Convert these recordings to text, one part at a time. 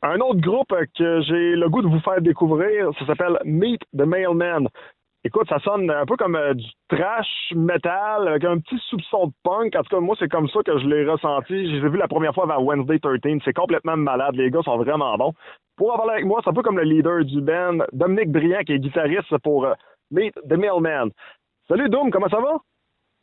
Un autre groupe que j'ai le goût de vous faire découvrir, ça s'appelle Meet the Mailman. Écoute, ça sonne un peu comme du trash metal avec un petit soupçon de punk. En tout cas, moi, c'est comme ça que je l'ai ressenti. Je les ai vus la première fois vers Wednesday 13. C'est complètement malade. Les gars sont vraiment bons. Pour en parler avec moi, c'est un peu comme le leader du band, Dominique Briand, qui est guitariste pour Meet the Mailman. Salut Doom, comment ça va?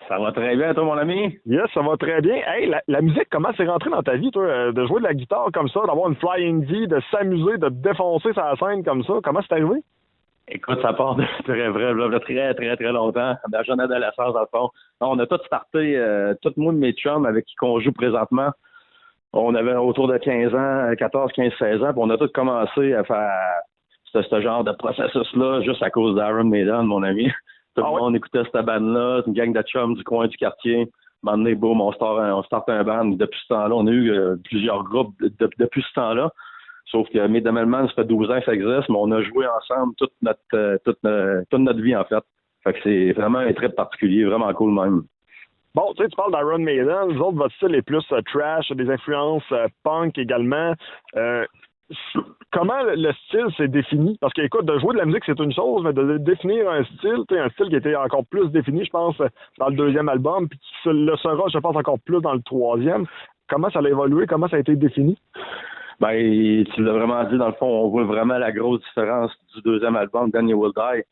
Ça va très bien, toi, mon ami? Yes, ça va très bien. Hey, la musique, comment c'est rentré dans ta vie, toi, de jouer de la guitare comme ça, d'avoir une flying V, de s'amuser, de te défoncer sa scène comme ça? Comment c'est arrivé? Écoute, ça part de très vrai, là, très, très, très longtemps, dans la jeune adolescence, dans le fond. On a tous starté, tout le monde, mes chums avec qui on joue présentement. On avait autour de 15 ans, 14, 15, 16 ans, puis on a tous commencé à faire ce genre de processus-là juste à cause d'Aaron Maiden, mon ami. Tout le Ah ouais? monde écoutait cette bande-là, une gang de chums du coin du quartier. Un moment donné, boum, on start un band. Depuis ce temps-là, on a eu plusieurs groupes depuis ce temps-là. Sauf que Medemelman, ça fait 12 ans que ça existe, mais on a joué ensemble toute notre vie, en fait. Fait que c'est vraiment un trait particulier, vraiment cool même. Bon, tu sais, tu parles d'Iron Maiden. Nous autres, votre style est plus trash, des influences punk également. Euh, Comment le style s'est défini? Parce que, écoute, de jouer de la musique, c'est une chose, mais de définir un style, tu sais, un style qui était encore plus défini, je pense, dans le deuxième album, puis qui le sera, je pense, encore plus dans le troisième. Comment ça a évolué? Comment ça a été défini? Ben, tu l'as vraiment dit, dans le fond, on voit vraiment la grosse différence du deuxième album, Then You Will Die.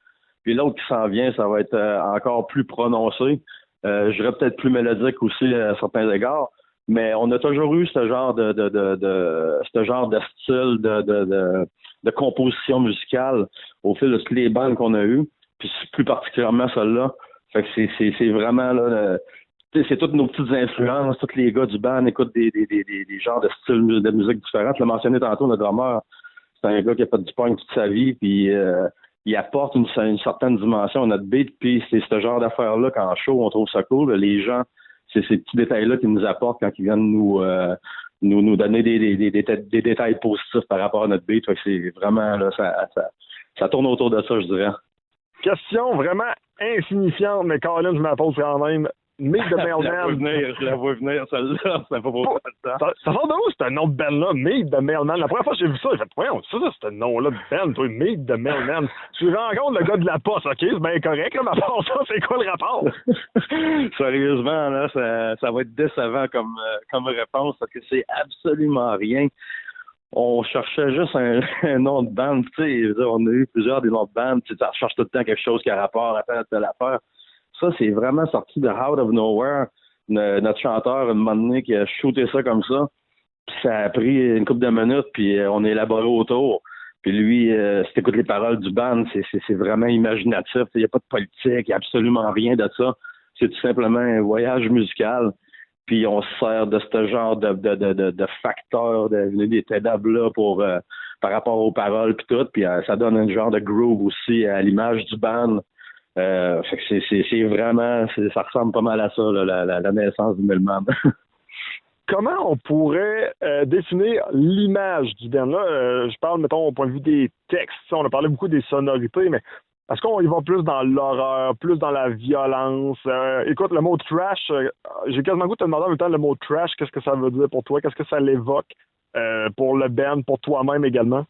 Puis l'autre qui s'en vient, ça va être encore plus prononcé. Je dirais peut-être plus mélodique aussi à certains égards. Mais on a toujours eu ce genre ce genre de style de composition musicale au fil de toutes les bandes qu'on a eues, puis plus particulièrement celle-là. Fait que c'est vraiment là, tu sais, c'est toutes nos petites influences, tous les gars du band écoutent des genres de styles de musique différents. Tu l'as mentionné tantôt, notre drummer, c'est un gars qui a fait du punk toute sa vie, puis il apporte une certaine dimension à notre beat, puis c'est ce genre d'affaires-là qu'en show, on trouve ça cool. Les gens, c'est ces petits détails-là qu'ils nous apportent quand ils viennent nous donner des détails positifs par rapport à notre beat. Fait que c'est vraiment, là, ça tourne autour de ça, je dirais. Question vraiment insignifiante, mais Colin, je me la pose quand même. Meet the Mailman. Je la vois venir, celle-là. Ça fait pas beaucoup de temps. Ça sort de où, ce nom de band-là, Meet the Mailman? La première fois que j'ai vu ça, j'ai fait, voyons, c'est ça, ce nom-là de band, toi, Meet the Mailman. Tu rencontres le gars de la poste, OK? C'est bien correct, là, mais à part ça, c'est quoi le rapport? Sérieusement, là, ça va être décevant comme réponse parce que c'est absolument rien. On cherchait juste un nom de band. Tu sais, on a eu plusieurs des noms de band. Tu cherches tout le temps quelque chose qui a rapport à telle affaire. Ça, c'est vraiment sorti de out of nowhere. Notre chanteur, un moment donné, qui a shooté ça comme ça. Puis ça a pris une couple de minutes, puis on a élaboré autour. Puis lui, si t'écoutes les paroles du band, c'est vraiment imaginatif. Il n'y a pas de politique, il n'y a absolument rien de ça. C'est tout simplement un voyage musical. Puis on se sert de ce genre de facteurs, des tables-là pour par rapport aux paroles puis tout. Puis ça donne un genre de groove aussi à l'image du band. Fait que c'est vraiment, ça ressemble pas mal à ça, là, la naissance du Millman. Comment on pourrait définir l'image du band? Là, je parle, mettons, au point de vue des textes. On a parlé beaucoup des sonorités, mais est-ce qu'on y va plus dans l'horreur, plus dans la violence? Écoute, le mot trash, j'ai quasiment le goût de te demander en même temps le mot trash, qu'est-ce que ça veut dire pour toi? Qu'est-ce que ça l'évoque pour le band, pour toi-même également?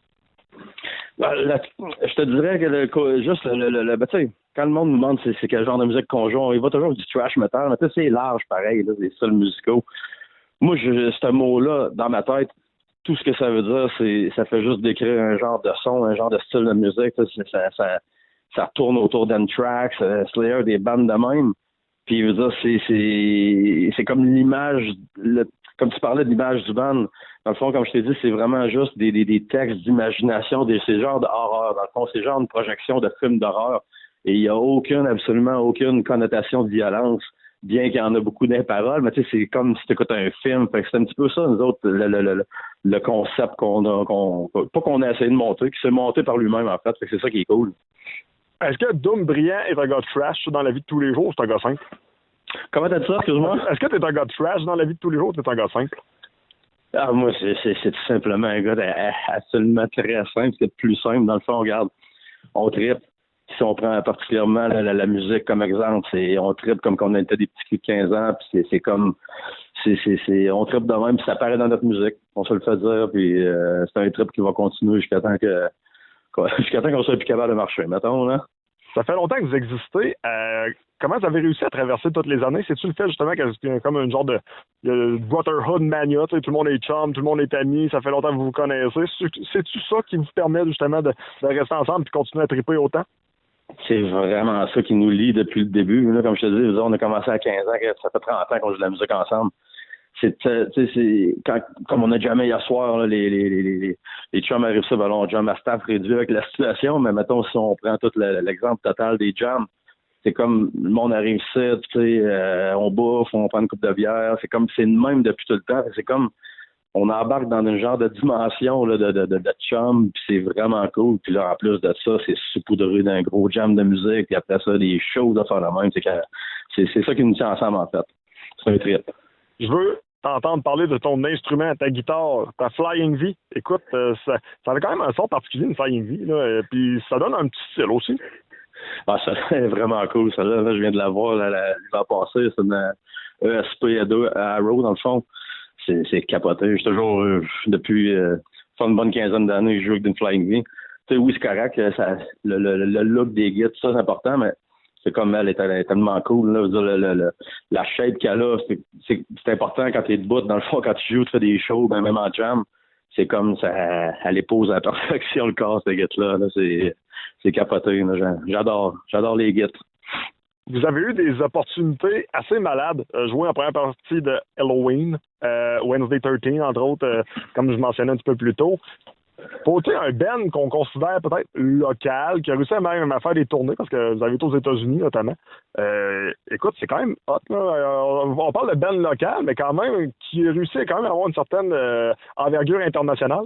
Je te dirais que juste ben, tu sais, quand le monde nous demande c'est quel genre de musique qu'on joue, il va toujours du trash metal, mais tu sais, c'est large pareil, là, des styles musicaux. Moi, ce mot-là, dans ma tête, tout ce que ça veut dire, ça fait juste décrire un genre de son, un genre de style de musique. Ça tourne autour d'Anthrax, Slayer, des bandes de même. Puis, je veux dire, c'est comme l'image, comme tu parlais de l'image du band. Dans le fond, comme je t'ai dit, c'est vraiment juste des textes d'imagination, ces genres d'horreur. Dans le fond, c'est genre une projection de films d'horreur. Et il n'y a absolument aucune connotation de violence, bien qu'il y en a beaucoup dans les paroles, mais tu sais, c'est comme si tu écoutes un film. Fait que c'est un petit peu ça, nous autres, le concept pas qu'on a essayé de monter, qui s'est monté par lui-même, en fait. Fait que c'est ça qui est cool. Est-ce que Doom Briand est un gars de trash dans la vie de tous les jours ou c'est un gars simple? Comment t'as dit ça, excuse-moi? Est-ce que t'es un gars de trash dans la vie de tous les jours ou t'es un gars simple? Ah, moi, c'est tout simplement un gars absolument très simple. C'est plus simple. Dans le fond, regarde, on tripe. Si on prend particulièrement la musique comme exemple, on tripe comme quand on était des petits culs de 15 ans, puis c'est comme on tripe de même, puis ça paraît dans notre musique. On se le fait dire, puis c'est un trip qui va continuer jusqu'à temps qu'on soit plus capable de marcher, mettons, là. Ça fait longtemps que vous existez. Comment vous avez réussi à traverser toutes les années? C'est-tu le fait justement que c'est comme un genre de brotherhood mania? Tout le monde est chum, tout le monde est ami, ça fait longtemps que vous vous connaissez. C'est-tu ça qui vous permet justement de rester ensemble et continuer à triper autant? C'est vraiment ça qui nous lie depuis le début. Là, comme je te dis, on a commencé à 15 ans, ça fait 30 ans qu'on joue de la musique ensemble. Comme on a jamais hier soir, là, les chums arrivent ça, ben là, on jam à staff réduit avec la situation, mais mettons, si on prend tout l'exemple total des jams, c'est comme le monde arrive ici, on bouffe, on prend une coupe de bière, c'est le même depuis tout le temps. C'est comme on embarque dans un genre de dimension là, de chum, puis c'est vraiment cool. Puis là, en plus de ça, c'est saupoudré d'un gros jam de musique, puis après ça, des shows de faire la même. C'est ça qui nous tient ensemble, en fait. C'est un trip. Je veux t'entendre parler de ton instrument, ta guitare, ta Flying V. Écoute, ça a quand même un son particulier, une Flying V, là, puis ça donne un petit style aussi. Ah, ça est vraiment cool, ça là. Je viens de la voir l'hiver passé. C'est une ESP Arrow, dans le fond. C'est capoté. J'ai toujours, depuis une bonne quinzaine d'années, je joue avec une Flying V. Tu sais, oui, c'est correct. Le look des guides, ça, c'est important, mais c'est comme elle est tellement cool. Là. Je veux dire, la shape qu'elle a, c'est important quand tu es debout. Dans le fond, quand tu joues, tu fais des shows, ben, même en jam, c'est comme ça, elle épose à la perfection le corps, cette guide-là. Là. C'est capoté. Là. J'adore les guides. Vous avez eu des opportunités assez malades. Jouer en première partie de Halloween, Wednesday 13, entre autres, comme je mentionnais un petit peu plus tôt. Pour un band qu'on considère peut-être local, qui a réussi même à faire des tournées, parce que vous avez été aux États-Unis notamment. Écoute, c'est quand même hot. Là. On parle de band local, mais quand même, qui réussit quand même à avoir une certaine envergure internationale.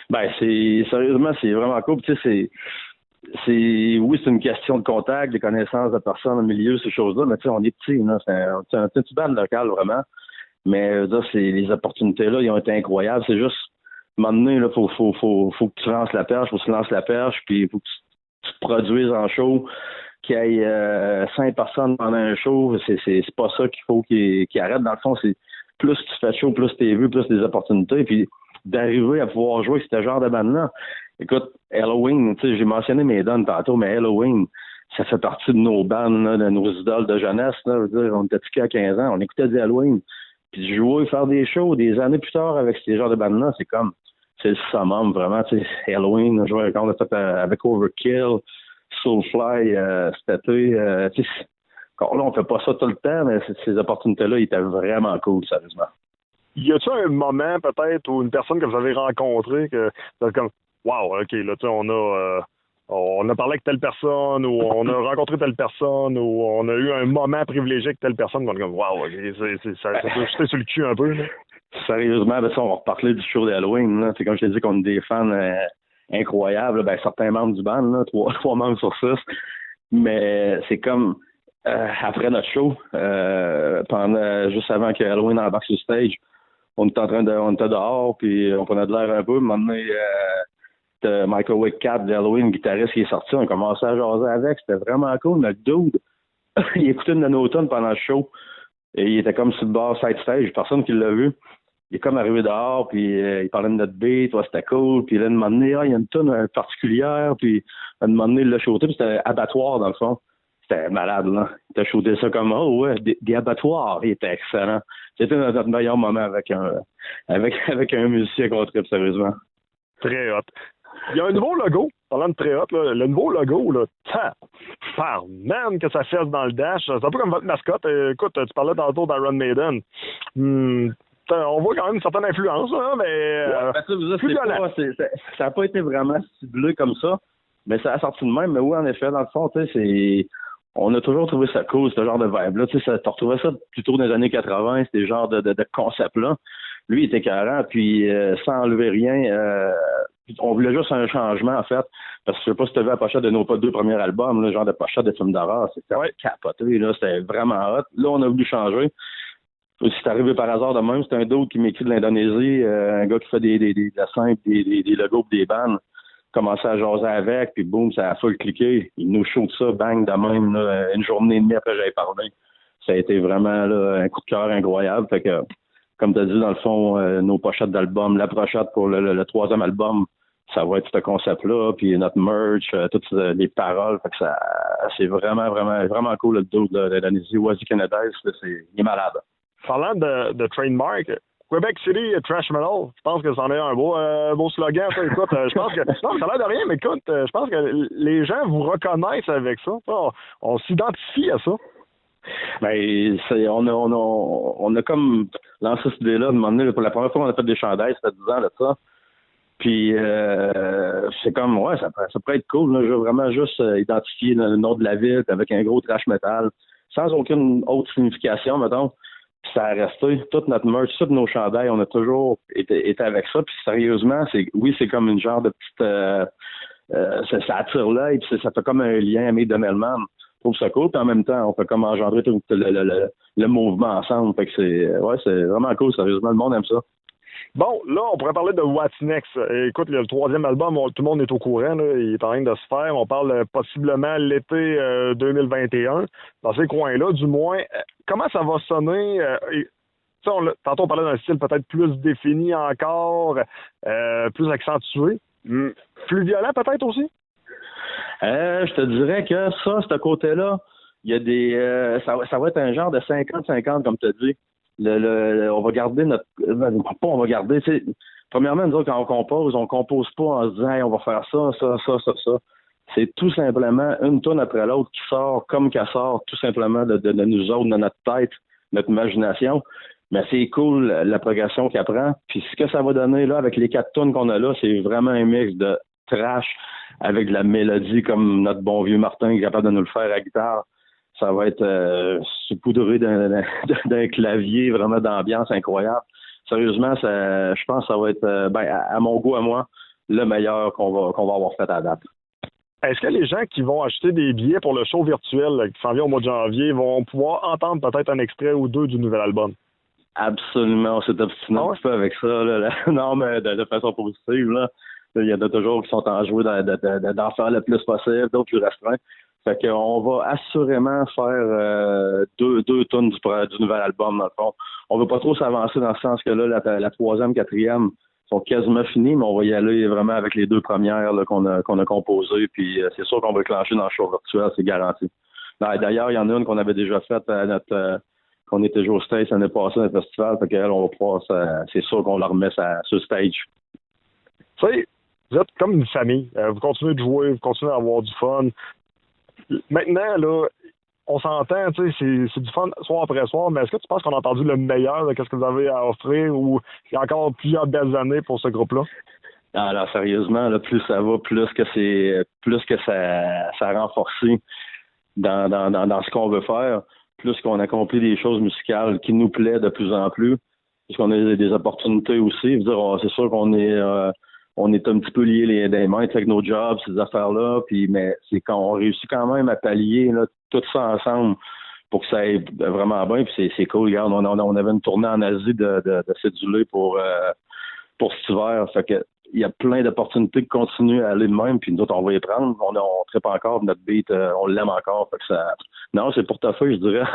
Ben, sérieusement, c'est vraiment cool. Tu sais, oui, c'est une question de contact, des connaissances de personnes au milieu, ces choses-là, mais tu sais, on est petit, là. C'est un petit band local, vraiment. Mais là, les opportunités-là, ils ont été incroyables. C'est juste, à un moment donné, il faut que tu lances la perche, faut que tu lances la perche, puis il faut que tu te produises en show, qu'il y ait 5 personnes pendant un show. C'est pas ça qu'il faut qu'il arrête. Dans le fond, c'est plus tu fais show, plus t'es vu, plus des opportunités. Puis d'arriver à pouvoir jouer avec ce genre de bande-là. Écoute, Halloween, tu sais, j'ai mentionné mes donnes tantôt, mais Halloween, ça fait partie de nos bandes, là, de nos idoles de jeunesse. Là. Je veux dire, on était tous à 15 ans, on écoutait du Halloween. Puis jouer, faire des shows des années plus tard avec ces genres de bandes-là, c'est le summum, vraiment. Tu sais, Halloween, jouer quand on a fait avec Overkill, Soulfly, cet été. Tu sais, là, on fait pas ça tout le temps, mais ces opportunités-là, ils étaient vraiment cool, sérieusement. Y a-t-il un moment, peut-être, ou une personne que vous avez rencontrée que vous êtes comme, wow, OK, là, tu sais, on a parlé avec telle personne, ou on a rencontré telle personne, ou on a eu un moment privilégié avec telle personne, on est comme, wow, OK, ça peut jeter sur le cul un peu, là. Sérieusement, ben ça, on va reparler du show d'Halloween, là. C'est comme je t'ai dit qu'on est des fans incroyables, là. Ben, certains membres du band, là, trois membres sur 6. Mais c'est comme, après notre show, juste avant que Halloween embarque sur le stage, on était dehors, puis on prenait de l'air un peu. À un moment donné, Michael Wickcat d'Halloween, guitariste, qui est sorti. On a commencé à jaser avec. C'était vraiment cool. Notre dude, il écoutait une de nos tunes pendant le show. Et il était comme sur le bord side stage. Personne qui l'a vu. Il est comme arrivé dehors, puis il parlait de notre beat. Ouais, c'était cool. Puis là, à un moment donné, il y a une tune particulière. Puis à un moment donné, il l'a shooté. Puis c'était abattoir, dans le fond. C'était malade, là. Il a shooté ça comme, oh ouais, des abattoirs. Il était excellent. C'était notre meilleur moment avec un musicien qu'on tripe, sérieusement. Très hot. Il y a un nouveau logo, parlant de très hot, là, le nouveau logo, là, man, que ça fesse dans le dash. C'est un peu comme votre mascotte. Écoute, tu parlais tantôt d'Iron Maiden. On voit quand même une certaine influence, là, mais ça n'a pas été vraiment ciblé comme ça, mais ça a sorti de même. Mais oui, en effet, dans le fond, tu sais, on a toujours trouvé ça cool, ce genre de vibe-là. Tu sais, tu retrouvais ça plutôt dans les années 80, c'était genre de concept-là. Lui, il était carré, puis sans enlever rien, on voulait juste un changement, en fait, parce que je sais pas si tu as vu la pochette de nos 2 premiers albums, le genre de pochette de films d'horreur, c'était capoté, là, c'était vraiment hot. Là, on a voulu changer. C'est arrivé par hasard de même, c'est un d'autre qui m'écrit de l'Indonésie, un gars qui fait des dessins, des logos pis des bandes. Commençait à jaser avec, puis boum, ça a full cliqué. Il nous shoot ça, bang, de même, là, une journée et demie après j'avais parlé. ça a été vraiment là, un coup de cœur incroyable. Fait que, comme tu as dit, dans le fond, nos pochettes d'albums, la pochette pour le troisième album, ça va être ce concept-là, puis notre merch, toutes les paroles. Fait que ça, c'est vraiment, vraiment, vraiment cool le dos de l'Indonésie. Oasis Canadaise, il est malade. Parlant de trademark, Québec City Trash Metal, je pense que c'en est un beau slogan. Ça. Écoute, je pense que non, ça a l'air de rien, mais écoute, je pense que les gens vous reconnaissent avec ça. On s'identifie à ça. Ben, on a comme lancé cette idée-là, de demander pour la première fois on a fait des chandails, ça fait 10 ans de ça. Puis c'est comme ouais, ça pourrait être cool. Là. Je veux vraiment juste identifier le nom de la ville avec un gros trash metal, sans aucune autre signification, mettons. Puis ça a resté. Toute notre merch, tous nos chandails, on a toujours été avec ça. Puis sérieusement, c'est comme une genre de petite ça attire l'œil, puis ça fait comme un lien avec de Melman. Je trouve ça cool, puis en même temps, on peut comme engendrer tout le mouvement ensemble. Fait que c'est vraiment cool, sérieusement, le monde aime ça. Bon, là, on pourrait parler de What's Next. Écoute, le troisième album, tout le monde est au courant, là, il est en train de se faire. On parle possiblement l'été 2021, dans ces coins-là, du moins. Comment ça va sonner? Tantôt, on parlait d'un style peut-être plus défini encore, plus accentué. Plus violent peut-être aussi? Je te dirais que ça, ce côté-là, il y a des. Ça va être un genre de 50-50, comme tu as dit. On va garder notre. Pas on va garder. Premièrement, nous autres, quand on compose pas en se disant hey, on va faire ça. C'est tout simplement une tonne après l'autre qui sort comme qu'elle sort, tout simplement de nous autres, de notre tête, notre imagination. Mais c'est cool la progression qu'elle prend. Puis ce que ça va donner là, avec les 4 tonnes qu'on a là, c'est vraiment un mix de trash avec de la mélodie comme notre bon vieux Martin qui est capable de nous le faire à la guitare. Ça va être saupoudré d'un clavier vraiment d'ambiance incroyable. Sérieusement, je pense que ça va être, à mon goût, à moi, le meilleur qu'on va avoir fait à date. Est-ce que les gens qui vont acheter des billets pour le show virtuel qui s'en vient au mois de janvier vont pouvoir entendre peut-être un extrait ou deux du nouvel album? Absolument, on s'est obstiné un petit peu avec ça. Là. Non, mais de façon positive. Là. Il y en a toujours qui sont en jouer d'en faire le plus possible, d'autres plus restreints. Fait qu'on va assurément faire deux tonnes du nouvel album, dans le fond. On veut pas trop s'avancer dans le sens que là, la troisième, quatrième sont quasiment finis, mais on va y aller vraiment avec les 2 premières là, qu'on a composées. Puis c'est sûr qu'on va clencher dans le show virtuel, c'est garanti. D'ailleurs, il y en a une qu'on avait déjà faite à qu'on était joué au stage l'année passée dans le festival. Fait qu'elle, on va pouvoir, c'est sûr qu'on la remet sur stage. Tu sais, vous êtes comme une famille. Vous continuez de jouer, vous continuez à avoir du fun. Maintenant, là, on s'entend, tu sais, c'est du fun soir après soir, mais est-ce que tu penses qu'on a entendu le meilleur de ce que vous avez à offrir ou il y a encore plusieurs belles années pour ce groupe-là? Alors, sérieusement, là, plus ça va, plus que ça a renforcé dans ce qu'on veut faire, plus qu'on accomplit des choses musicales qui nous plaît de plus en plus, puisqu'on a des opportunités aussi. C'est sûr qu'on est un petit peu liés les mains avec nos jobs, ces affaires-là, mais c'est quand on réussit quand même à pallier là, tout ça ensemble pour que ça aille vraiment bien. Puis c'est cool. Regarde, on avait une tournée en Asie de cédulés pour cet hiver. Fait que il y a plein d'opportunités de continuer à aller de même, puis nous autres, on va y prendre. On trippe encore, notre beat, on l'aime encore. Fait que ça. Non, c'est pour ta feuille, je dirais.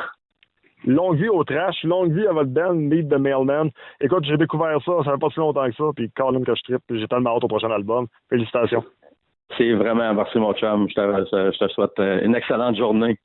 Longue vie au trash, longue vie à votre band, Meet the Mailman. Écoute, j'ai découvert ça fait pas si longtemps que ça, puis Colin que je trippe, puis j'ai tellement hâte au prochain album. Félicitations. C'est vraiment, merci mon chum. Je te souhaite une excellente journée.